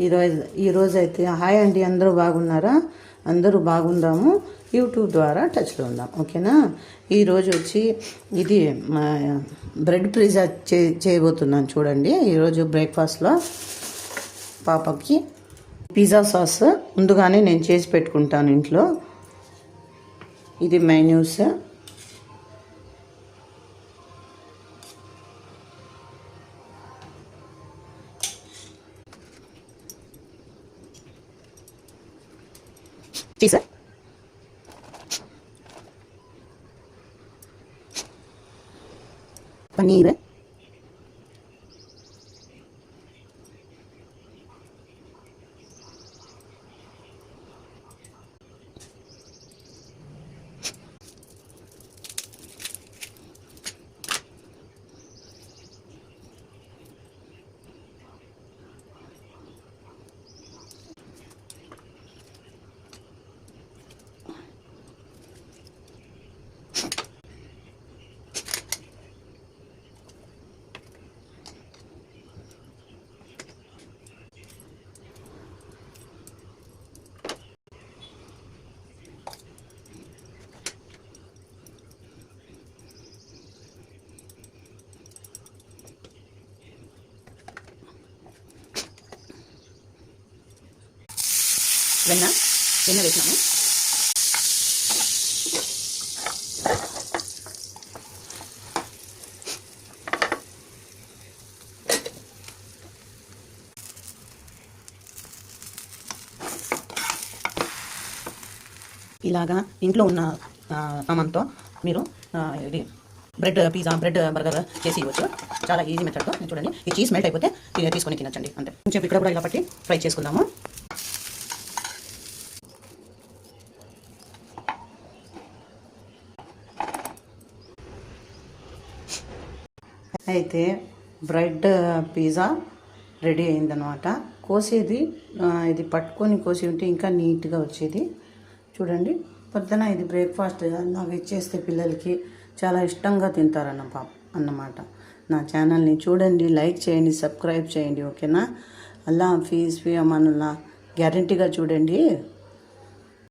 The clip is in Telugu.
ఈరోజు అయితే హాయ్ అండి, అందరూ బాగున్నారా? అందరూ బాగుందాము. యూట్యూబ్ ద్వారా టచ్లో ఉందాం, ఓకేనా? ఈరోజు వచ్చి ఇది బ్రెడ్ పిజ్జా చేయబోతున్నాను చూడండి. ఈరోజు బ్రేక్ఫాస్ట్లో పాపకి పిజ్జా సాస్ ముందుగానే నేను చేసి పెట్టుకుంటాను ఇంట్లో. ఇది మెన్యూస్. చీజ్, పన్నీర్, వెన్న వేసినాము. ఇలాగా ఇంట్లో ఉన్న సామాన్తో మీరు ఇది బ్రెడ్ పిజ్జా, బ్రెడ్ బర్గర్ చేసి ఇవ్వచ్చు. చాలా ఈజీ మెథడ్తో. చూడండి, ఈ చీజ్ మెల్ట్ అయిపోతే తీసుకొని తినచ్చండి, అంతే. కొంచెం ఇక్కడ కూడా ఇలా పట్టి ఫ్రై చేసుకుందాము. అయితే బ్రెడ్ పిజ్జా రెడీ అయిందనమాట. కోసేది ఇది పట్టుకొని కోసి ఉంటే ఇంకా నీట్గా వచ్చేది. చూడండి, పొద్దున ఇది బ్రేక్ఫాస్ట్ నాకు ఇచ్చేస్తే పిల్లలకి చాలా ఇష్టంగా అన్నమాట. నా ఛానల్ని చూడండి, లైక్ చేయండి, సబ్స్క్రైబ్ చేయండి, ఓకేనా? అల్లా హఫీజ్, ఫీ అమానుల్లా. గ్యారంటీగా చూడండి.